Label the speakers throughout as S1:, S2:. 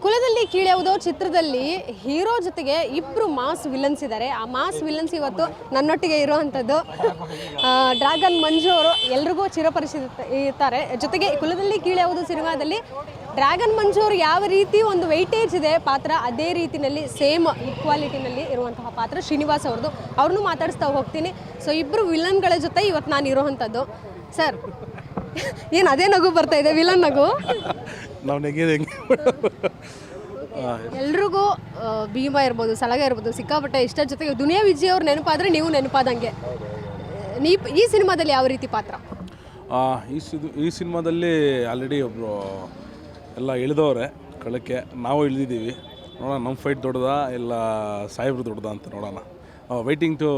S1: ಕುಲದಲ್ಲಿ ಕೀಳ್ಯಾವುದೋ ಚಿತ್ರದಲ್ಲಿ ಹೀರೋ ಜೊತೆಗೆ ಇಬ್ಬರು ಮಾಸ್ ವಿಲನ್ಸ್ ಇದ್ದಾರೆ. ಆ ಮಾಸ್ ವಿಲನ್ಸ್ ಇವತ್ತು ನನ್ನೊಟ್ಟಿಗೆ ಇರುವಂಥದ್ದು ಡ್ರ್ಯಾಗನ್ ಮಂಜು ಅವರು ಎಲ್ರಿಗೂ ಚಿರಪರಿಚಿತ ಇರ್ತಾರೆ. ಜೊತೆಗೆ ಕುಲದಲ್ಲಿ ಕೀಳ್ಯಾವುದೋ ಸಿನಿಮಾದಲ್ಲಿ ಡ್ರ್ಯಾಗನ್ ಮಂಜು ಅವರು ಯಾವ ರೀತಿ ಒಂದು ವೆಯ್ಟೇಜ್ ಇದೆ ಪಾತ್ರ, ಅದೇ ರೀತಿಯಲ್ಲಿ ಸೇಮ್ ಈಕ್ವಾಲಿಟಿನಲ್ಲಿ ಇರುವಂತಹ ಪಾತ್ರ ಶ್ರೀನಿವಾಸ್ ಅವ್ರದ್ದು. ಅವ್ರನ್ನೂ ಮಾತಾಡಿಸ್ತಾ ಹೋಗ್ತೀನಿ. ಸೊ ಇಬ್ಬರು ವಿಲನ್ಗಳ ಜೊತೆ ಇವತ್ತು ನಾನು ಇರೋವಂಥದ್ದು. ಸರ್ ಏನು ಅದೇ ನಗು ಬರ್ತಾ ಇದೆ, ವಿಲನ್ ನಗು.
S2: ನಾವು ನೆಗೆದು ಹೆಂಗೆ
S1: ಎಲ್ರಿಗೂ ಭೀಮ ಇರ್ಬೋದು, ಸಲಗ ಇರ್ಬೋದು, ಸಿಕ್ಕಾಪಟ್ಟೆ ಇಷ್ಟ. ಜೊತೆಗೆ ದುನಿಯಾ ವಿಜಯ್ ಅವ್ರು ನೆನಪಾದರೆ ನೀವು ನೆನಪಾದಂಗೆ. ಈ ಸಿನಿಮಾದಲ್ಲಿ ಯಾವ ರೀತಿ ಪಾತ್ರ?
S2: ಈ ಸಿನಿಮಾದಲ್ಲಿ ಆಲ್ರೆಡಿ ಒಬ್ಬರು ಎಲ್ಲ ಇಳಿದವ್ರೆ ಕಳಕ್ಕೆ, ನಾವು ಇಳಿದಿದ್ದೀವಿ. ನೋಡೋಣ ನಮ್ಮ ಫೈಟ್ ದೊಡ್ಡದಾ ಇಲ್ಲ ಸಾಹೇಬ್ರು ದೊಡ್ಡದಾ ಅಂತ ನೋಡೋಣ. Waiting to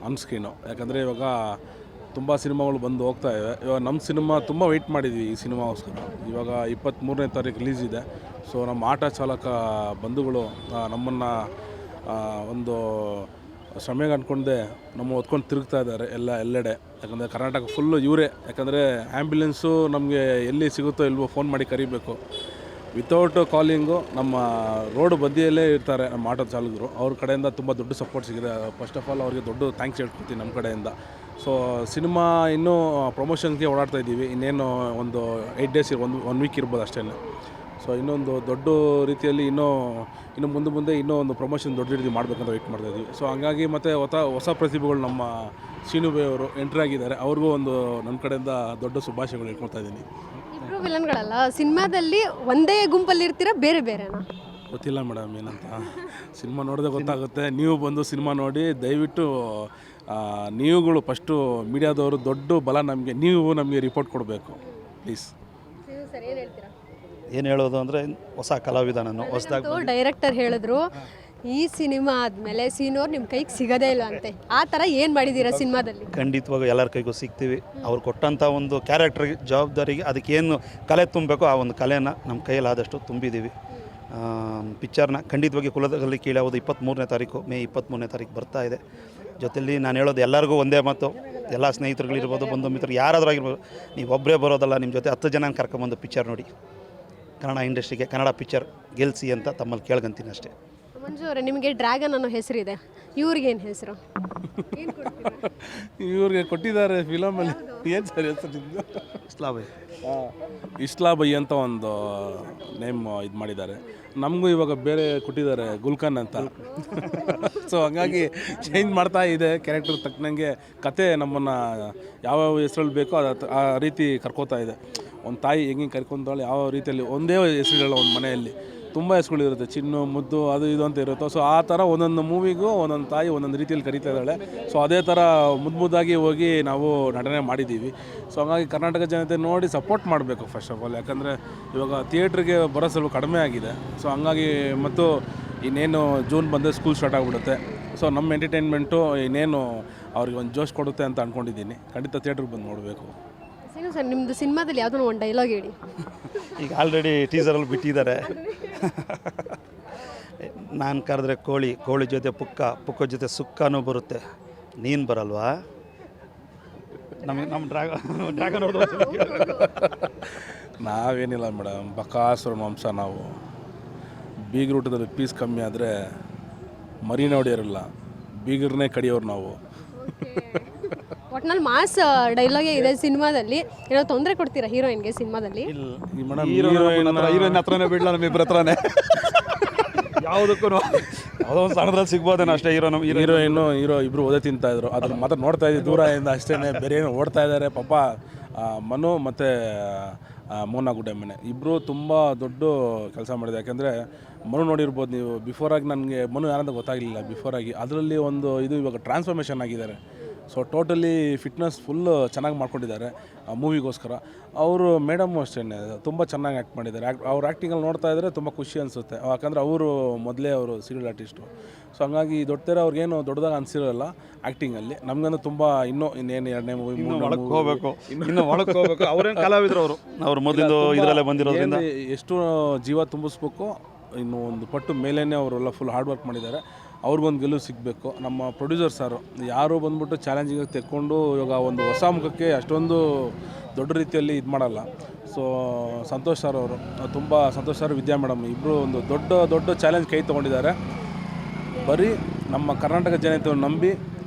S2: on screen. ಯಾಕಂದರೆ ಇವಾಗ ತುಂಬ ಸಿನಿಮಾಗಳು ಬಂದು ಹೋಗ್ತಾ ಇವೆ. ಇವಾಗ ನಮ್ಮ ಸಿನಿಮಾ ತುಂಬ ವೆಯ್ಟ್ ಮಾಡಿದ್ವಿ ಈ ಸಿನಿಮಾಗೋಸ್ಕರ. ಇವಾಗ 23ನೇ ತಾರೀಕು ರಿಲೀಸ್ ಇದೆ. ಸೊ ನಮ್ಮ ಆಟೋ ಚಾಲಕ ಬಂಧುಗಳು ನಮ್ಮನ್ನು ಒಂದು ಶ್ರಮೆಗೆ ಅಂದ್ಕೊಂಡೆ ನಮ್ಮ ಹೊತ್ಕೊಂಡು ತಿರುಗ್ತಾ ಇದ್ದಾರೆ ಎಲ್ಲೆಡೆ. ಯಾಕಂದರೆ ಕರ್ನಾಟಕ ಫುಲ್ಲು ಇವರೇ. ಯಾಕಂದರೆ ಆ್ಯಂಬ್ಯುಲೆನ್ಸು ನಮಗೆ ಎಲ್ಲಿ ಸಿಗುತ್ತೋ ಇಲ್ವೋ ಫೋನ್ ಮಾಡಿ ಕರಿಬೇಕು. ವಿತೌಟ್ ಕಾಲಿಂಗು ನಮ್ಮ ರೋಡ್ ಬದಿಯಲ್ಲೇ ಇರ್ತಾರೆ ನಮ್ಮ ಆಟೋ ಚಾಲಕರು. ಅವ್ರ ಕಡೆಯಿಂದ ತುಂಬ ದೊಡ್ಡ ಸಪೋರ್ಟ್ ಸಿಗಿದೆ. ಫಸ್ಟ್ ಆಫ್ ಆಲ್ ಅವ್ರಿಗೆ ದೊಡ್ಡ ಥ್ಯಾಂಕ್ಸ್ ಹೇಳ್ಕೊಡ್ತೀನಿ ನಮ್ಮ ಕಡೆಯಿಂದ. ಸೊ ಸಿನಿಮಾ ಇನ್ನೂ ಪ್ರಮೋಷನ್ಗೆ ಓಡಾಡ್ತಾ ಇದ್ದೀವಿ. ಇನ್ನೇನು ಒಂದು 8 ಡೇಸ್ ಒನ್ ವೀಕ್ ಇರ್ಬೋದು ಅಷ್ಟೇ. ಸೊ ಇನ್ನೊಂದು ದೊಡ್ಡ ರೀತಿಯಲ್ಲಿ ಇನ್ನು ಮುಂದೆ ಇನ್ನೂ ಒಂದು ಪ್ರಮೋಷನ್ ದೊಡ್ಡ ರೀತಿ ಮಾಡಬೇಕಂತ ವೆಯ್ಟ್ ಮಾಡ್ತಾಯಿದ್ವಿ. ಸೊ ಹಂಗಾಗಿ ಮತ್ತು ಹೊಸ ಪ್ರತಿಭೆಗಳು ನಮ್ಮ ಶ್ರೀನುಭಾಯ್ ಅವರು ಎಂಟ್ರಿ ಆಗಿದ್ದಾರೆ. ಅವ್ರಿಗೂ ಒಂದು ನನ್ನ ಕಡೆಯಿಂದ ದೊಡ್ಡ ಶುಭಾಶಯಗಳು ಹೇಳ್ಕೊಳ್ತಾ ಇದ್ದೀನಿ.
S1: ಇಬ್ಬರು ವಿಲನ್ಗಳಲ್ಲ, ಸಿನಿಮಾದಲ್ಲಿ ಒಂದೇ ಗುಂಪಲ್ಲಿ ಇರ್ತೀರಾ, ಬೇರೆ ಬೇರೆನಾ?
S2: ಗೊತ್ತಿಲ್ಲ ಮೇಡಮ್ ಏನಂತ. ಸಿನಿಮಾ ನೋಡಿದ್ರೆ ಗೊತ್ತಾಗುತ್ತೆ. ನೀವು ಬಂದು ಸಿನಿಮಾ ನೋಡಿ ದಯವಿಟ್ಟು ನೀವುಗಳು ಫಸ್ಟು ಮೀಡಿಯಾದವರು ದೊಡ್ಡ ಬಲ ನಮಗೆ ರಿಪೋರ್ಟ್ ಕೊಡಬೇಕು ಪ್ಲೀಸ್.
S3: ಏನು ಹೇಳೋದು ಅಂದರೆ ಹೊಸ ಕಲಾವಿದ ನಾನು ಹೊಸದಾಗಿ
S1: ಡೈರೆಕ್ಟರ್ ಹೇಳಿದ್ರು ಈ ಸಿನಿಮಾ ಆದಮೇಲೆ ಸೀನೋರು ನಿಮ್ಮ ಕೈಗೆ ಸಿಗೋದೇ ಇಲ್ಲ ಅಂತೆ. ಆ ಥರ ಏನು ಮಾಡಿದ್ದೀರಾ ಸಿನಿಮಾದಲ್ಲಿ?
S3: ಖಂಡಿತವಾಗೂ ಎಲ್ಲರ ಕೈಗೂ ಸಿಗ್ತೀವಿ. ಅವ್ರು ಕೊಟ್ಟಂಥ ಒಂದು ಕ್ಯಾರೆಕ್ಟ್ರಿಗೆ ಜವಾಬ್ದಾರಿಗೆ ಅದಕ್ಕೇನು ಕಲೆ ತುಂಬಬೇಕು ಆ ಒಂದು ಕಲೆನ ನಮ್ಮ ಕೈಯಲ್ಲಾದಷ್ಟು ತುಂಬಿದ್ದೀವಿ. ಪಿಕ್ಚರ್ನ ಖಂಡಿತವಾಗಿ ಕುಲದಲ್ಲಿ ಕೀಳ್ಯಾವುದು 23ನೇ ತಾರೀಕು ಮೇ 23ನೇ ತಾರೀಕು ಬರ್ತಾ ಇದೆ. ಜೊತೆಯಲ್ಲಿ ನಾನು ಹೇಳೋದು ಎಲ್ಲರಿಗೂ ಒಂದೇ ಮಾತು, ಎಲ್ಲ ಸ್ನೇಹಿತರುಗಳಿರ್ಬೋದು, ಬಂಧು ಮಿತ್ರರು ಯಾರಾದರೂ ಆಗಿರ್ಬೋದು, ನೀವು ಒಬ್ಬರೇ ಬರೋದಲ್ಲ, ನಿಮ್ಮ ಜೊತೆ 10 ಜನ ಕರ್ಕೊಂಬಂದು ಪಿಕ್ಚರ್ ನೋಡಿ ಕನ್ನಡ ಇಂಡಸ್ಟ್ರಿಗೆ ಕನ್ನಡ ಪಿಕ್ಚರ್ ಗೆಲ್ಲಿಸಿ ಅಂತ ತಮ್ಮಲ್ಲಿ ಕೇಳ್ಕೊಂತೀನಿ ಅಷ್ಟೇ.
S1: ಮಂಜು ಅವರೇ, ನಿಮಗೆ ಡ್ರ್ಯಾಗನ್ ಅನ್ನೋ ಹೆಸರಿದೆ, ಇವ್ರಿಗೇನು ಹೆಸರು?
S2: ಇವ್ರಿಗೆ ಕೊಟ್ಟಿದ್ದಾರೆ ಫಿಲಮಲ್ಲಿ. ಏನು ಸರಿ ಹೆಸರು? ಇಸ್ಲಾಬೈ ಅಂತ ಒಂದು ನೇಮ್ ಇದು ಮಾಡಿದ್ದಾರೆ. ನಮಗೂ ಇವಾಗ ಬೇರೆ ಕೊಟ್ಟಿದ್ದಾರೆ, ಗುಲ್ಕನ್ ಅಂತ. ಸೊ ಹಂಗಾಗಿ ಚೇಂಜ್ ಮಾಡ್ತಾ ಇದೆ ಕ್ಯಾರೆಕ್ಟರ್ ತಕ್ಕನಂಗೆ. ಕತೆ ನಮ್ಮನ್ನು ಯಾವ್ಯಾವ ಹೆಸರಲ್ಲಿ ಬೇಕೋ ಆ ರೀತಿ ಕರ್ಕೋತಾ ಇದೆ. ಒಂದು ತಾಯಿ ಹೆಂಗೆ ಕರ್ಕೊಂತಾಳೆ, ಯಾವ ರೀತಿಯಲ್ಲಿ ಒಂದೇ ಹೆಸರುಗಳ ಒಂದು ಮನೆಯಲ್ಲಿ ತುಂಬ ಹೆಸರುಗಳಿರುತ್ತೆ, ಚಿನ್ನು, ಮುದ್ದು, ಅದು ಇದು ಅಂತ ಇರುತ್ತೆ. ಸೊ ಆ ಥರ ಒಂದೊಂದು ಮೂವಿಗೂ ಒಂದೊಂದು ತಾಯಿ ಒಂದೊಂದು ರೀತಿಯಲ್ಲಿ ಕರೀತಾ ಇದ್ದಾಳೆ. ಸೊ ಅದೇ ಥರ ಮುದ್ದಾಗಿ ಹೋಗಿ ನಾವು ನಟನೆ ಮಾಡಿದ್ದೀವಿ. ಸೊ ಹಂಗಾಗಿ ಕರ್ನಾಟಕ ಜನತೆ ನೋಡಿ ಸಪೋರ್ಟ್ ಮಾಡಬೇಕು ಫಸ್ಟ್ ಆಫ್ ಆಲ್. ಯಾಕಂದರೆ ಇವಾಗ ಥಿಯೇಟ್ರಿಗೆ ಬರೋ ಸ್ವಲ್ಪ ಕಡಿಮೆ ಆಗಿದೆ. ಸೊ ಹಂಗಾಗಿ ಮತ್ತು ಇನ್ನೇನು ಜೂನ್ ಬಂದರೆ ಸ್ಕೂಲ್ ಸ್ಟಾರ್ಟ್ ಆಗಿಬಿಡುತ್ತೆ. ಸೊ ನಮ್ಮ ಎಂಟರ್ಟೈನ್ಮೆಂಟು ಇನ್ನೇನು ಅವ್ರಿಗೆ ಒಂದು ಜೋಶ್ ಕೊಡುತ್ತೆ ಅಂತ ಅಂದ್ಕೊಂಡಿದ್ದೀನಿ. ಖಂಡಿತ ಥಿಯೇಟ್ರಿಗೆ ಬಂದು ನೋಡಬೇಕು.
S1: ಸರ್, ನಿಮ್ಮದು ಸಿನಿಮಾದಲ್ಲಿ ಯಾವುದೋ ಒಂದು ಡೈಲಾಗ್ ಹೇಳಿ.
S3: ಈಗ ಆಲ್ರೆಡಿ ಟೀಸರಲ್ಲಿ ಬಿಟ್ಟಿದ್ದಾರೆ. ನಾನು ಕರೆದ್ರೆ ಕೋಳಿ ಜೊತೆ ಪುಕ್ಕ ಜೊತೆ ಸುಕ್ಕನೂ ಬರುತ್ತೆ, ನೀನು ಬರಲ್ವಾ? ನಮ್ಮ ಡ್ರ್ಯಾಗನ್
S2: ನಾವೇನಿಲ್ಲ ಮೇಡಮ್, ಬಕಾಸುರನ ವಂಶ ನಾವು. ಬೀಗರೂಟದಲ್ಲಿ ಪೀಸ್ ಕಮ್ಮಿ ಆದರೆ ಮರಿ ನೋಡಿರಲ್ಲ, ಬೀಗರನ್ನೇ ಕಡಿಯೋರು ನಾವು.
S1: ಒಟ್ನಲ್ಲಿ ಮಾಸ್ ಡೈಲಾಗೇ ಇದೆ ಸಿನಿಮಾದಲ್ಲಿ. ಏನೋ ತೊಂದರೆ ಕೊಡ್ತೀರಾ ಹೀರೋಯಿನ್ಗೆ ಸಿನಿಮಾದಲ್ಲಿ?
S3: ಹೀರೋಯಿನ್ ಹತ್ರನೇ ಬಿಡಲ್ಲ, ನಮ್ಮಿಬ್ಬರ ಹತ್ರನೇ ಯಾವುದಕ್ಕೂ ಯಾವುದೋ ಒಂದು ಸಣ್ಣದ್ರಲ್ಲಿ ಸಿಗ್ಬೋದೇನೋ ಅಷ್ಟೇ.
S2: ಹೀರೋ ಇಬ್ಬರು ಓದೇ ತಿಂತಾಯಿದ್ರು, ಅದ್ರ ಮಾತ್ರ ನೋಡ್ತಾ ಇದ್ದೀವಿ ದೂರದಿಂದ ಅಷ್ಟೇ. ಬೇರೆ ಏನೋ ಓಡ್ತಾ ಇದ್ದಾರೆ ಪಾಪ. ಮನು ಮತ್ತು ಮೋನಾ ಗುಡ್ಡೆಮ್ಮನೆ ಇಬ್ಬರು ತುಂಬ ದೊಡ್ಡ ಕೆಲಸ ಮಾಡಿದೆ. ಯಾಕೆಂದರೆ ಮನು ನೋಡಿರ್ಬೋದು ನೀವು, ಬಿಫೋರಾಗಿ ನನಗೆ ಮನು ಯಾರಂತ ಗೊತ್ತಾಗಲಿಲ್ಲ ಬಿಫೋರಾಗಿ. ಅದರಲ್ಲಿ ಒಂದು ಇದು ಇವಾಗ ಟ್ರಾನ್ಸ್ಫಾರ್ಮೇಷನ್ ಆಗಿದ್ದಾರೆ. ಸೊ ಟೋಟಲಿ ಫಿಟ್ನೆಸ್ ಫುಲ್ಲು ಚೆನ್ನಾಗಿ ಮಾಡ್ಕೊಂಡಿದ್ದಾರೆ ಆ ಮೂವಿಗೋಸ್ಕರ. ಅವರು ಮೇಡಮ್ಮು ಅಷ್ಟೇ ತುಂಬ ಚೆನ್ನಾಗಿ ಆ್ಯಕ್ಟ್ ಮಾಡಿದ್ದಾರೆ. ಅವ್ರ ಆ್ಯಕ್ಟಿಂಗಲ್ಲಿ ನೋಡ್ತಾ ಇದ್ದರೆ ತುಂಬ ಖುಷಿ ಅನಿಸುತ್ತೆ. ಯಾಕಂದರೆ ಅವರು ಮೊದಲೇ ಅವರು ಸೀರಿಯಲ್ ಆರ್ಟಿಸ್ಟು. ಸೊ ಹಂಗಾಗಿ ದೊಡ್ಡತೆರ ಅವ್ರಿಗೇನು ದೊಡ್ಡದಾಗಿ ಅನಿಸಿರಲ್ಲ ಆ್ಯಕ್ಟಿಂಗಲ್ಲಿ. ನಮಗಂದ್ರೆ ತುಂಬ ಇನ್ನೇನು 2ನೇ ಮೂವಿ
S3: ಒಳಗೆ ಹೋಗಬೇಕು. ಅವರೇನು ಕಲಾವಿದರು, ಅವರು ಮೊದಲಿಂದ ಇದರಲ್ಲೇ ಬಂದಿರೋದ್ರಿಂದ
S2: ಎಷ್ಟು ಜೀವ ತುಂಬಿಸ್ಬೇಕು, ಇನ್ನು ಒಂದು ಪಟ್ಟು ಮೇಲೇ ಅವರೆಲ್ಲ ಫುಲ್ ಹಾರ್ಡ್ ವರ್ಕ್ ಮಾಡಿದ್ದಾರೆ. ಅವ್ರಿಗೊಂದು ಗೆಲುವು ಸಿಗಬೇಕು. ನಮ್ಮ ಪ್ರೊಡ್ಯೂಸರ್ ಸಾರು ಯಾರು ಬಂದ್ಬಿಟ್ಟು ಚಾಲೆಂಜಿಂಗ್ ತೆಕ್ಕೊಂಡು ಇವಾಗ ಒಂದು ಹೊಸ ಮುಖಕ್ಕೆ ಅಷ್ಟೊಂದು ದೊಡ್ಡ ರೀತಿಯಲ್ಲಿ ಇದು ಮಾಡಲ್ಲ. ಸೊ ಸಂತೋಷ್ ಸರ್ ಅವರು ತುಂಬ ಸಂತೋಷ್ ಸರ್ ವಿದ್ಯಾ ಮೇಡಮ್ ಇಬ್ಬರು ಒಂದು ದೊಡ್ಡ ಚಾಲೆಂಜ್ ಕೈ ತೊಗೊಂಡಿದ್ದಾರೆ. ಬರೀ ನಮ್ಮ ಕರ್ನಾಟಕ ಜನತೆಯನ್ನು ನಂಬಿ,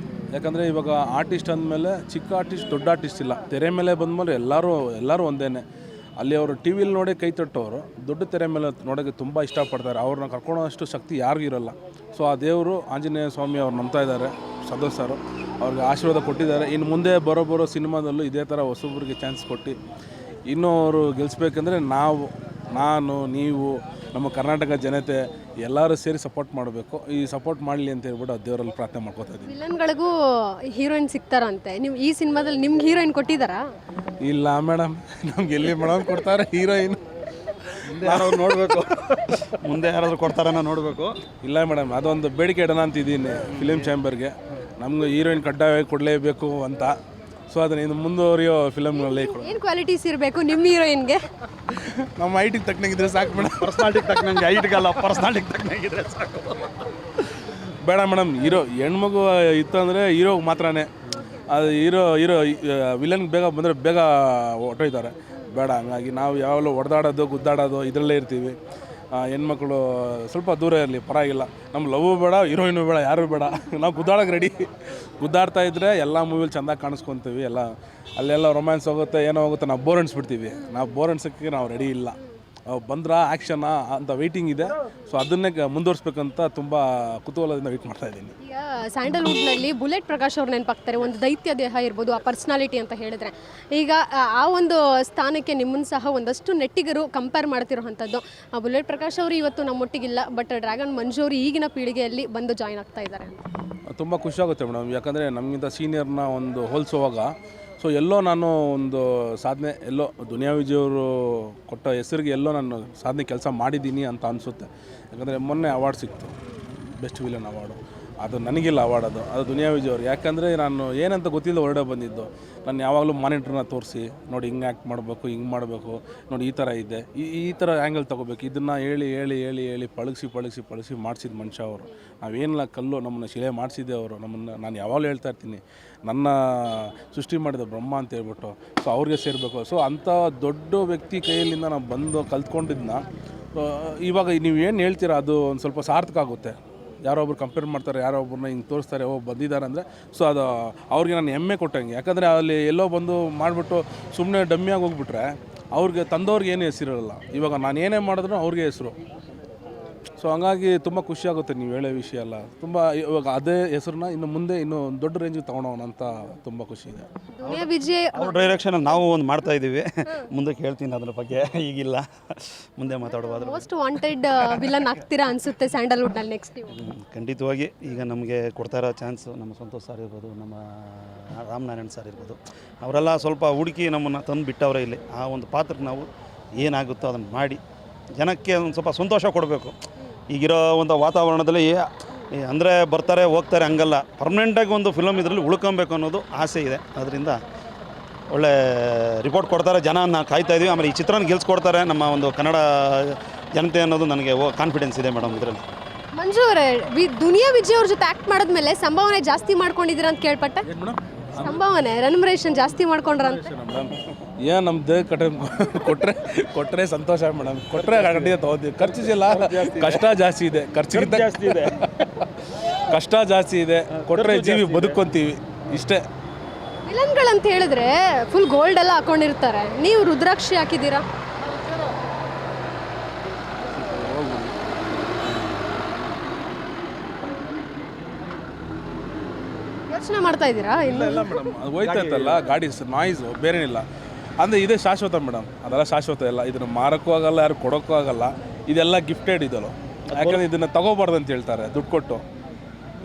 S2: ಯಾಕಂದರೆ ಇವಾಗ ಆರ್ಟಿಸ್ಟ್ ಅಂದಮೇಲೆ ಚಿಕ್ಕ ಆರ್ಟಿಸ್ಟ್ ದೊಡ್ಡ ಆರ್ಟಿಸ್ಟ್ ಇಲ್ಲ, ತೆರೆ ಮೇಲೆ ಬಂದಮೇಲೆ ಎಲ್ಲರೂ ಒಂದೇ. ಅಲ್ಲಿ ಅವರು ಟಿ ವಿಲಿ ನೋಡಿ ಕೈ ತಟ್ಟೋರು ದೊಡ್ಡ ತೆರೆ ಮೇಲೆ ನೋಡೋಕ್ಕೆ ತುಂಬ ಇಷ್ಟಪಡ್ತಾರೆ. ಅವ್ರನ್ನ ಕರ್ಕೊಳ್ಳೋಷ್ಟು ಶಕ್ತಿ ಯಾರಿಗೂ ಇರೋಲ್ಲ. ಸೊ ಆ ದೇವರು ಆಂಜನೇಯ ಸ್ವಾಮಿ ಅವ್ರು ನಂಬ್ತಾ ಇದ್ದಾರೆ. ಸಂತೋಷ್ ಸರ್ ಅವ್ರಿಗೆ ಆಶೀರ್ವಾದ ಕೊಟ್ಟಿದ್ದಾರೆ. ಇನ್ನು ಮುಂದೆ ಬರೋ ಸಿನಿಮಾದಲ್ಲೂ ಇದೇ ಥರ ಹೊಸೊಬ್ಬರಿಗೆ ಚಾನ್ಸ್ ಕೊಟ್ಟು ಇನ್ನೂ ಅವರು ಗೆಲ್ಲಿಸ್ಬೇಕಂದ್ರೆ ನಾನು ನೀವು ನಮ್ಮ ಕರ್ನಾಟಕ ಜನತೆ ಎಲ್ಲರೂ ಸೇರಿ ಸಪೋರ್ಟ್ ಮಾಡಬೇಕು. ಈ ಸಪೋರ್ಟ್ ಮಾಡಲಿ ಅಂತ ಹೇಳ್ಬಿಟ್ಟು ದೇವರಲ್ಲಿ ಪ್ರಾರ್ಥನೆ ಮಾಡ್ಕೋತಾ ಇದ್ದೀವಿ.
S1: ವಿಲನ್ಗಳಿಗೂ ಹೀರೋಯಿನ್ ಸಿಗ್ತಾರಂತೆ, ನೀವು ಈ ಸಿನಿಮಾದಲ್ಲಿ ನಿಮ್ಗೆ ಹೀರೋಯಿನ್ ಕೊಟ್ಟಿದ್ದಾರಾ?
S2: ಇಲ್ಲ ಮೇಡಮ್, ನಮ್ಗೆ ಎಲ್ಲಿ ಮೇಡಮ್ ಕೊಡ್ತಾರೆ ಹೀರೋಯಿನ್?
S3: ಯಾರಾದ್ರು ನೋಡಬೇಕು, ಮುಂದೆ ಯಾರಾದರೂ ಕೊಡ್ತಾರನ್ನ ನೋಡಬೇಕು.
S2: ಇಲ್ಲ ಮೇಡಮ್, ಅದೊಂದು ಬೇಡಿಕೆ ಇಡೋಣ ಅಂತಿದ್ದೀನಿ ಫಿಲಿಮ್ ಚಾಂಬರ್ಗೆ. ನಮ್ಗೆ ಹೀರೋಯಿನ್ ಕಡ್ಡಾಯವಾಗಿ ಕೊಡಲೇಬೇಕು ಅಂತ. ಸೊ ಅದನ್ನ ಇನ್ನು ಮುಂದುವರಿಯೋ ಫಿಲಮ್ಗಳಲ್ಲಿ
S1: ಏನು ಕ್ವಾಲಿಟೀಸ್ ಇರಬೇಕು ನಿಮ್ಮ ಹೀರೋಯಿನ್ಗೆ?
S2: ನಮ್ಮ ಐಟಿಗೆ ತಕ್ಕನಾಗಿದ್ರೆ ಸಾಕು ಮೇಡಮ್.
S3: ಪರ್ಸ್ನಾಲಿಟಿಗೆ ತಕ್ಕನಂಗೆ ಐಟ್ಗಲ್ಲ, ಪರ್ಸ್ನಾಲಿಟಿಗೆ ತಕ್ಕನಾಗಿದ್ರೆ ಸಾಕು.
S2: ಬೇಡ ಮೇಡಮ್, ಹೆಣ್ಮಗು ಇತ್ತು ಅಂದರೆ ಹೀರೋಗೆ ಮಾತ್ರನೇ. ಅದು ಹೀರೋ ವಿಲನ್ಗೆ ಬೇಗ ಹೊಟ್ಟೋಯ್ತಾರೆ. ಬೇಡ, ಹಂಗಾಗಿ ನಾವು ಯಾವಾಗಲೂ ಹೊಡೆದಾಡೋದು ಗುದ್ದಾಡೋದು ಇದರಲ್ಲೇ ಇರ್ತೀವಿ. ಹೆಣ್ಮಕ್ಳು ಸ್ವಲ್ಪ ದೂರ ಇರಲಿ, ಪರವಾಗಿಲ್ಲ. ನಮ್ಮ ಲವ್ ಬೇಡ, ಹೀರೋಯಿನು ಬೇಡ, ಯಾರೂ ಬೇಡ. ನಾವು ಗುದ್ದಾಡೋಕೆ ರೆಡಿ. ಗುದ್ದಾಡ್ತಾ ಇದ್ದರೆ ಎಲ್ಲ ಮೂವಿಲಿ ಚೆಂದಾಗಿ ಕಾಣಿಸ್ಕೊತೀವಿ. ಅಲ್ಲೆಲ್ಲ ರೊಮ್ಯಾನ್ಸ್ ಹೋಗುತ್ತೆ, ಏನೋ ಹೋಗುತ್ತೆ, ನಾವು ಬೋರ್ ಅನ್ಸ್ಬಿಡ್ತೀವಿ. ನಾವು ಬೋರ್ ಅನ್ಸೋಕ್ಕೆ ನಾವು ರೆಡಿ ಇಲ್ಲ. ಬಂದ್ರ ಆ್ಯಕ್ಷನ್ ಅಂತ ವೆಯ್ಟಿಂಗ್ ಇದೆ. ಸೊ ಅದನ್ನೇ ಮುಂದುವರಿಸ್ಬೇಕಂತ ತುಂಬ ಕುತೂಹಲದಿಂದ ವೆಯ್ಟ್ ಮಾಡ್ತಾ ಇದ್ದೀನಿ.
S1: ಈಗ ಸ್ಯಾಂಡಲ್ವುಡ್ನಲ್ಲಿ ಬುಲೆಟ್ ಪ್ರಕಾಶ್ ಅವ್ರು ನೆನಪಾಗ್ತಾರೆ. ಒಂದು ದೈತ್ಯ ದೇಹ ಇರ್ಬೋದು, ಆ ಪರ್ಸ್ನಾಲಿಟಿ ಅಂತ ಹೇಳಿದ್ರೆ. ಈಗ ಆ ಒಂದು ಸ್ಥಾನಕ್ಕೆ ನಿಮ್ಮನ್ನು ಸಹ ಒಂದಷ್ಟು ನೆಟ್ಟಿಗರು ಕಂಪೇರ್ ಮಾಡ್ತಿರೋ ಅಂಥದ್ದು. ಬುಲೆಟ್ ಪ್ರಕಾಶ್ ಅವರು ಇವತ್ತು ನಮ್ಮೊಟ್ಟಿಗಿಲ್ಲ, ಬಟ್ ಡ್ರ್ಯಾಗನ್ ಮಂಜು ಅವರು ಈಗಿನ ಪೀಳಿಗೆಯಲ್ಲಿ ಬಂದು ಜಾಯ್ನ್ ಆಗ್ತಾ ಇದ್ದಾರೆ.
S2: ತುಂಬ ಖುಷಿಯಾಗುತ್ತೆ ಮೇಡಮ್, ಯಾಕಂದರೆ ನಮಗಿಂತ ಸೀನಿಯರ್ನ ಒಂದು ಹೋಲಿಸುವಾಗ ಸೊ ಎಲ್ಲೋ ನಾನು ಒಂದು ಸಾಧನೆ, ಎಲ್ಲೋ ದುನಿಯಾ ವಿಜಯ್ ಅವರು ಕೊಟ್ಟ ಹೆಸರಿಗೆ ಎಲ್ಲೋ ನಾನು ಸಾಧನೆ ಕೆಲಸ ಮಾಡಿದ್ದೀನಿ ಅಂತ ಅನಿಸುತ್ತೆ. ಯಾಕಂದರೆ ಮೊನ್ನೆ ಅವಾರ್ಡ್ ಸಿಕ್ತು, ಬೆಸ್ಟ್ ವಿಲನ್ ಅವಾರ್ಡು. ಅದು ನನಗಿಲ್ಲ ಅವಾರ್ಡ್, ಅದು ದುನಿಯಾ ವಿಜಯ್ ಅವರು. ಯಾಕಂದರೆ ನಾನು ಏನಂತ ಗೊತ್ತಿಲ್ಲ ಹೊರಡೆ ಬಂದಿದ್ದು. ನಾನು ಯಾವಾಗಲೂ ಮಾನಿಟ್ರನ್ನ ತೋರಿಸಿ, ನೋಡಿ ಹಿಂಗೆ ಆ್ಯಕ್ಟ್ ಮಾಡಬೇಕು, ಹಿಂಗೆ ಮಾಡಬೇಕು, ನೋಡಿ ಈ ಥರ ಇದೆ, ಈ ಥರ ಆ್ಯಂಗಲ್ ತೊಗೋಬೇಕು, ಇದನ್ನು ಹೇಳಿ ಪಳಗಿಸಿ ಮಾಡಿಸಿದ ಮನುಷ್ಯ ಅವರು. ನಾವೇನಿಲ್ಲ ಕಲ್ಲು, ನಮ್ಮನ್ನು ಶಿಲೆ ಮಾಡಿಸಿದ್ದೆ ಅವರು. ನಾನು ಯಾವಾಗಲೂ ಹೇಳ್ತಾ ಇರ್ತೀನಿ, ನನ್ನ ಸೃಷ್ಟಿ ಮಾಡಿದ ಬ್ರಹ್ಮ ಅಂತ ಹೇಳ್ಬಿಟ್ಟು. ಸೊ ಅವ್ರಿಗೆ ಸೇರಬೇಕು. ಸೊ ಅಂಥ ದೊಡ್ಡ ವ್ಯಕ್ತಿ ಕೈಯಲ್ಲಿಂದ ನಾವು ಬಂದು ಕಲ್ತ್ಕೊಂಡಿದ್ದನ್ನ ಇವಾಗ ನೀವು ಏನು ಹೇಳ್ತೀರಾ ಅದು ಒಂದು ಸ್ವಲ್ಪ ಸಾರ್ಥಕ ಆಗುತ್ತೆ. ಯಾರೊಬ್ರು ಕಂಪೇರ್ ಮಾಡ್ತಾರೆ, ಯಾರೊಬ್ಬರನ್ನ ಹಿಂಗೆ ತೋರಿಸ್ತಾರೆ, ಬಂದಿದ್ದಾರೆ ಅಂದರೆ ಸೊ ಅದು ಅವ್ರಿಗೆ ನಾನು ಹೆಮ್ಮೆ ಕೊಟ್ಟಂಗೆ. ಯಾಕಂದರೆ ಅಲ್ಲಿ ಎಲ್ಲೋ ಬಂದು ಮಾಡಿಬಿಟ್ಟು ಸುಮ್ಮನೆ ಡಮ್ಮಿಯಾಗಿ ಹೋಗ್ಬಿಟ್ರೆ ಅವ್ರಿಗೆ ತಂದವ್ರಿಗೆ ಏನು ಹೆಸರಿರಲ್ಲ. ಇವಾಗ ನಾನು ಏನೇ ಮಾಡಿದ್ರು ಅವ್ರಿಗೆ ಹೆಸರು. ಸೊ ಹಂಗಾಗಿ ತುಂಬ ಖುಷಿಯಾಗುತ್ತೆ ನೀವು ಹೇಳೋ ವಿಷಯ ಎಲ್ಲ. ತುಂಬ ಇವಾಗ ಅದೇ ಹೆಸರನ್ನ ಇನ್ನು ಮುಂದೆ ಇನ್ನೂ ದೊಡ್ಡ ರೇಂಜಿಗೆ ತೊಗೊಳೋಣ ಅಂತ ತುಂಬ ಖುಷಿ ಇದೆ.
S1: ದುನಿಯಾ ವಿಜಯ್
S3: ಅವ್ರ ಡೈರೆಕ್ಷನಲ್ಲಿ ನಾವು ಒಂದು ಮಾಡ್ತಾ ಇದ್ದೀವಿ. ಮುಂದಕ್ಕೆ ಹೇಳ್ತೀನಿ ಅದ್ರ ಬಗ್ಗೆ, ಈಗಿಲ್ಲ, ಮುಂದೆ ಮಾತಾಡುವಾಗ.
S1: ಮೋಸ್ಟ್ ವಾಂಟೆಡ್ ವಿಲನ್ ಆಗ್ತೀರಾ ಅನಿಸುತ್ತೆ ಸ್ಯಾಂಡಲ್ವುಡ್ನಲ್ಲಿ ನೆಕ್ಸ್ಟ್ ನೀವು?
S3: ಖಂಡಿತವಾಗಿ ಈಗ ನಮಗೆ ಕೊಡ್ತಾ ಇರೋ ಚಾನ್ಸು ನಮ್ಮ ಸಂತೋಷ್ ಸರ್ ಇರ್ಬೋದು, ನಮ್ಮ ರಾಮನಾರಾಯಣ್ ಸರ್ ಇರ್ಬೋದು, ಅವರೆಲ್ಲ ಸ್ವಲ್ಪ ಹುಡುಕಿ ನಮ್ಮನ್ನು ತಂದು ಬಿಟ್ಟವ್ರೆ ಇಲ್ಲಿ. ಆ ಒಂದು ಪಾತ್ರಕ್ಕೆ ನಾವು ಏನಾಗುತ್ತೋ ಅದನ್ನು ಮಾಡಿ ಜನಕ್ಕೆ ಒಂದು ಸ್ವಲ್ಪ ಸಂತೋಷ ಕೊಡಬೇಕು. ಈಗಿರೋ ಒಂದು ವಾತಾವರಣದಲ್ಲಿ ಅಂದರೆ ಬರ್ತಾರೆ ಹೋಗ್ತಾರೆ ಹಂಗಲ್ಲ, ಪರ್ಮನೆಂಟಾಗಿ ಒಂದು ಫಿಲಮ್ ಇದರಲ್ಲಿ ಉಳ್ಕೊಬೇಕು ಅನ್ನೋದು ಆಸೆ ಇದೆ. ಅದರಿಂದ ಒಳ್ಳೆ ರಿಪೋರ್ಟ್ ಕೊಡ್ತಾರೆ, ಜನ ಕಾಯ್ತಾ ಇದ್ದೀವಿ. ಆಮೇಲೆ ಈ ಚಿತ್ರನ ಗೆಲ್ಸ್ಕೊಡ್ತಾರೆ ನಮ್ಮ ಒಂದು ಕನ್ನಡ ಜನತೆ ಅನ್ನೋದು ನನಗೆ ಕಾನ್ಫಿಡೆನ್ಸ್ ಇದೆ ಮೇಡಮ್ ಇದರಲ್ಲಿ.
S1: ಮಂಜು ಅವರೇ, ದುನಿಯಾ ವಿಜಯ್ ಅವ್ರ ಜೊತೆ ಆ್ಯಕ್ಟ್ ಮಾಡಿದ್ಮೇಲೆ ಸಂಭಾವನೆ ಜಾಸ್ತಿ ಮಾಡ್ಕೊಂಡಿದ್ದೀರಾ ಅಂತ ಕೇಳ್ಪಟ್ಟೆ. ಸಂಭಾವನೆ ರೆನ್ಯುಮರೇಷನ್ ಜಾಸ್ತಿ ಮಾಡ್ಕೊಂಡ್ರಂತ?
S2: ಏನು ನಮ್ಮ ದೇಹ ಕೊಟ್ಟರೆ ಸಂತೋಷ ಮೇಡಮ್. ಕೊಟ್ಟರೆ ಖಂಡಿತ ತೊಗೋತೀವಿ. ಖರ್ಚಿಲ್ಲ, ಕಷ್ಟ ಜಾಸ್ತಿ ಇದೆ. ಖರ್ಚಿಗಿಂತ ಜಾಸ್ತಿ ಇದೆ, ಕಷ್ಟ ಜಾಸ್ತಿ ಇದೆ. ಕೊಟ್ಟರೆ ಜೀವಿ ಬದುಕೊಂತೀವಿ, ಇಷ್ಟೇ.
S1: ವಿಲನ್ಗಳಂತ ಹೇಳಿದ್ರೆ ಫುಲ್ ಗೋಲ್ಡ್ ಎಲ್ಲ ಹಾಕೊಂಡಿರ್ತಾರೆ, ನೀವು ರುದ್ರಾಕ್ಷಿ ಹಾಕಿದ್ದೀರಾ? ಯೋಚನೆ ಮಾಡ್ತಾ ಇದ್ದೀರಾ?
S2: ಇಲ್ಲ ಮೇಡಮ್, ಅದು ಹೋಯ್ತಾ ಇತ್ತಲ್ಲ ಗಾಡಿ ನಾಯ್ಸು, ಬೇರೇನಿಲ್ಲ. ಅಂದರೆ ಇದೇ ಶಾಶ್ವತ ಮೇಡಮ್, ಅದೆಲ್ಲ ಶಾಶ್ವತ ಇಲ್ಲ. ಇದನ್ನು ಮಾರೋಕ್ಕೂ ಆಗಲ್ಲ, ಯಾರು ಕೊಡೋಕ್ಕೂ ಆಗಲ್ಲ. ಇದೆಲ್ಲ ಗಿಫ್ಟೆಡ್ ಇದಲ್ಲ. ಯಾಕಂದರೆ ಇದನ್ನು ತಗೋಬಾರ್ದು ಅಂತ ಹೇಳ್ತಾರೆ ದುಡ್ಡು ಕೊಟ್ಟು.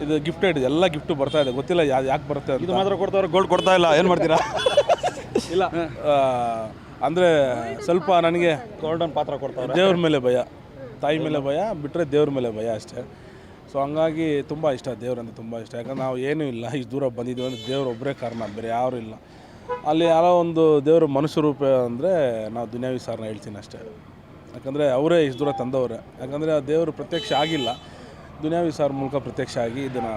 S2: ಇದು ಗಿಫ್ಟೆಡ್, ಎಲ್ಲ ಗಿಫ್ಟು ಬರ್ತಾ ಇದೆ, ಗೊತ್ತಿಲ್ಲ ಯಾಕೆ ಬರುತ್ತೆ ಅಂತ.
S3: ಇದು ಮಾತ್ರ ಕೊಡ್ತಾವ್ರೆ, ಗೋಲ್ಡ್ ಕೊಡ್ತಾ ಇಲ್ಲ, ಏನು ಮಾಡ್ತೀರಾ?
S2: ಇಲ್ಲ ಅಂದರೆ ಸ್ವಲ್ಪ ನನಗೆ
S3: ಗೋಲ್ಡನ್ ಪಾತ್ರ ಕೊಡ್ತಾರೆ.
S2: ದೇವ್ರ ಮೇಲೆ ಭಯ, ತಾಯಿ ಮೇಲೆ ಭಯ ಬಿಟ್ಟರೆ ದೇವ್ರ ಮೇಲೆ ಭಯ ಅಷ್ಟೇ. ಸೊ ಹಂಗಾಗಿ ತುಂಬ ಇಷ್ಟ, ದೇವ್ರಂದ್ರೆ ತುಂಬ ಇಷ್ಟ. ಯಾಕಂದ್ರೆ ನಾವು ಏನೂ ಇಲ್ಲ, ಇಷ್ಟು ದೂರ ಬಂದಿದ್ದೀವಿ ಅಂದರೆ ದೇವ್ರು ಒಬ್ಬರೇ ಕಾರಣ, ಬೇರೆ ಯಾರೂ ಇಲ್ಲ. ಅಲ್ಲಿ ಯಾರೋ ಒಂದು ದೇವರು ಮನುಷ್ಯ ರೂಪ ಅಂದರೆ ನಾವು ದುನಿಯಾ ವಿಜಯ್ ಸರ್ನ ಹೇಳ್ತೀನಿ ಅಷ್ಟೇ. ಯಾಕಂದರೆ ಅವರೇ ಇಷ್ಟು ದೂರ ತಂದವ್ರೆ. ಯಾಕಂದರೆ ಆ ದೇವರು ಪ್ರತ್ಯಕ್ಷ ಆಗಿಲ್ಲ, ದುನಿಯಾವಿ ಸಾರ್ ಮೂಲಕ ಪ್ರತ್ಯಕ್ಷ ಆಗಿ ಇದನ್ನು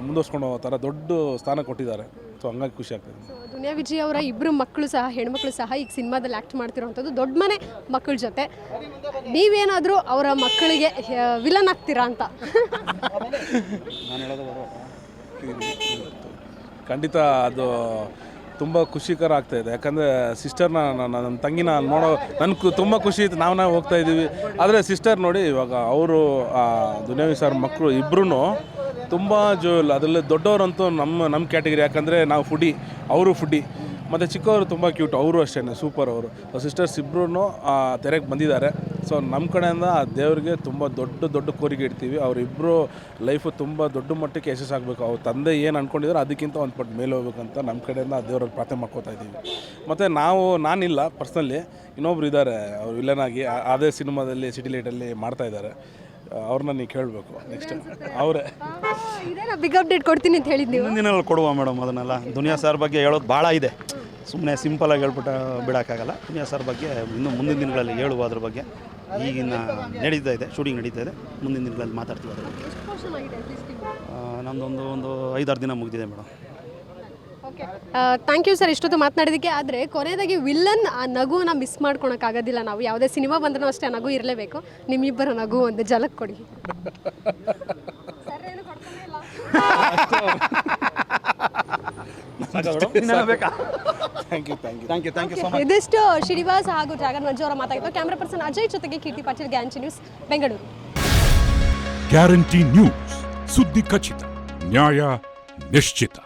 S2: ಮುಂದುವರ್ಸ್ಕೊಂಡು ಹೋಗೋ ಥರ ದೊಡ್ಡ ಸ್ಥಾನ ಕೊಟ್ಟಿದ್ದಾರೆ. ಸೊ ಹಂಗಾಗಿ ಖುಷಿ ಆಗ್ತದೆ.
S1: ದುನಿಯಾ ವಿಜಯ್ ಅವರ ಇಬ್ಬರು ಮಕ್ಕಳು ಸಹ ಹೆಣ್ಮಕ್ಳು ಸಹ ಈಗ ಸಿನಿಮಾದಲ್ಲಿ ಆ್ಯಕ್ಟ್ ಮಾಡ್ತಿರೋವಂಥದ್ದು ದೊಡ್ಡ ಮನೆ ಮಕ್ಕಳ ಜೊತೆ. ನೀವೇನಾದರೂ ಅವರ ಮಕ್ಕಳಿಗೆ ವಿಲನ್ ಆಗ್ತೀರಾ ಅಂತ?
S2: ಖಂಡಿತ ಅದು ತುಂಬ ಖುಷಿಕರ ಆಗ್ತಾಯಿದೆ. ಯಾಕಂದರೆ ಸಿಸ್ಟರ್ನ ನನ್ನ ತಂಗಿನ ನೋಡೋ ನನಗೆ ತುಂಬ ಖುಷಿ ಇತ್ತು. ನಾವು ಹೋಗ್ತಾ ಇದ್ದೀವಿ. ಆದರೆ ಸಿಸ್ಟರ್ ನೋಡಿ ಇವಾಗ ಅವರು ದುನಿಯಾವಿ ಸಾರ್ ಮಕ್ಕಳು ಇಬ್ಬರೂ ತುಂಬ ಅದರಲ್ಲಿ ದೊಡ್ಡವರಂತೂ ನಮ್ಮ ಕ್ಯಾಟಗರಿ. ಯಾಕಂದರೆ ನಾವು ಫುಡಿ, ಅವರು ಫುಡಿ. ಮತ್ತು ಚಿಕ್ಕವರು ತುಂಬ ಕ್ಯೂಟ್, ಅವರು ಅಷ್ಟೇ ಸೂಪರ್. ಅವರು ಸಿಸ್ಟರ್ಸ್ ಇಬ್ಬರೂ ತೆರೆಗೆ ಬಂದಿದ್ದಾರೆ. ಸೊ ನಮ್ಮ ಕಡೆಯಿಂದ ಆ ದೇವರಿಗೆ ತುಂಬ ದೊಡ್ಡ ಕೋರಿಕೆ ಇಡ್ತೀವಿ. ಅವರಿಬ್ಬರು ಲೈಫು ತುಂಬ ದೊಡ್ಡ ಮಟ್ಟಕ್ಕೆ ಯಶಸ್ಸಾಗಬೇಕು. ಅವ್ರ ತಂದೆ ಏನು ಅಂದ್ಕೊಂಡಿದ್ದಾರೆ ಅದಕ್ಕಿಂತ ಒಂದು ಪಟ್ಟು ಮೇಲೆ ಹೋಗ್ಬೇಕಂತ ನಮ್ಮ ಕಡೆಯಿಂದ ಆ ದೇವರಲ್ಲಿ ಪ್ರಾರ್ಥನೆ ಮಾಡ್ಕೋತಾ ಇದ್ದೀವಿ. ಮತ್ತು ನಾನಿಲ್ಲ ಪರ್ಸ್ನಲಿ, ಇನ್ನೊಬ್ರು ಇದ್ದಾರೆ ಅವರು ವಿಲನಾಗಿ ಅದೇ ಸಿನಿಮಾದಲ್ಲಿ ಸಿಟಿ ಲೈಟಲ್ಲಿ ಮಾಡ್ತಾಯಿದ್ದಾರೆ. ಅವ್ರನ್ನ ನೀವು ಕೇಳಬೇಕು ನೆಕ್ಸ್ಟ್ ಅವರೇ.
S1: ಇದೇನಾ ಬಿಗ್ ಅಪ್ಡೇಟ್ ಕೊಡ್ತೀನಿ ಅಂತ ಹೇಳಿದ್ದು ನೀವು?
S3: ಮುಂದಿನ ದಿನಗಳಲ್ಲಿ ಕೊಡುವ ಮೇಡಮ್. ಅದನ್ನೆಲ್ಲ ದುನಿಯಾ ಸಾರ್ ಬಗ್ಗೆ ಹೇಳೋದು ಭಾಳ ಇದೆ. ಸುಮ್ಮನೆ ಸಿಂಪಲಾಗಿ ಹೇಳ್ಬಿಟ್ಟು ಬಿಡೋಕ್ಕಾಗಲ್ಲ. ದುನಿಯಾ ಸಾರ್ ಬಗ್ಗೆ ಇನ್ನು ಮುಂದಿನ ದಿನಗಳಲ್ಲಿ ಹೇಳುವ ಅದ್ರ ಬಗ್ಗೆ. ಈಗಿನ ನಡೀತಾ ಇದೆ, ಶೂಟಿಂಗ್ ನಡೀತಾ ಇದೆ. ಮುಂದಿನ ದಿನಗಳಲ್ಲಿ ಮಾತಾಡ್ತೀವಿ ಅದ್ರ ಬಗ್ಗೆ. ನಮ್ಮದೊಂದು 5-6 ದಿನ ಮುಗಿದಿದೆ ಮೇಡಮ್.
S1: ಥ್ಯಾಂಕ್ ಯು ಸರ್ ಇಷ್ಟೊತ್ತು ಮಾತನಾಡಿದ್ದಕ್ಕೆ. ಆದರೆ ಕೊನೆಯದಾಗಿ ವಿಲ್ಲನ್ ಆ ನಗುವನ್ನ ಮಿಸ್ ಮಾಡ್ಕೊಳಕ್ಕಾಗೋದಿಲ್ಲ. ನಾವು ಯಾವುದೇ ಸಿನಿಮಾ ಬಂದ್ರೂ ಅಷ್ಟೇ ಆ ನಗು ಇರಲೇಬೇಕು. ನಿಮ್ಮಿಬ್ಬರ ನಗು ಒಂದು ಜಲಕ್ ಕೊಡಿ. ಇದಿಷ್ಟು ಶ್ರೀನಿವಾಸ್ ಹಾಗೂ ಡ್ರ್ಯಾಗನ್ ಮಂಜು ಅವರ ಮಾತಾಗಿತ್ತು. ಕ್ಯಾಮ್ರಾ ಪರ್ಸನ್ ಅಜಯ್ ಜೊತೆಗೆ Keerthi Patil, guarantee news, Bengaluru.
S4: Guarantee news, ಸುದ್ದಿ ಖಚಿತ, ನ್ಯಾಯ ನಿಶ್ಚಿತ.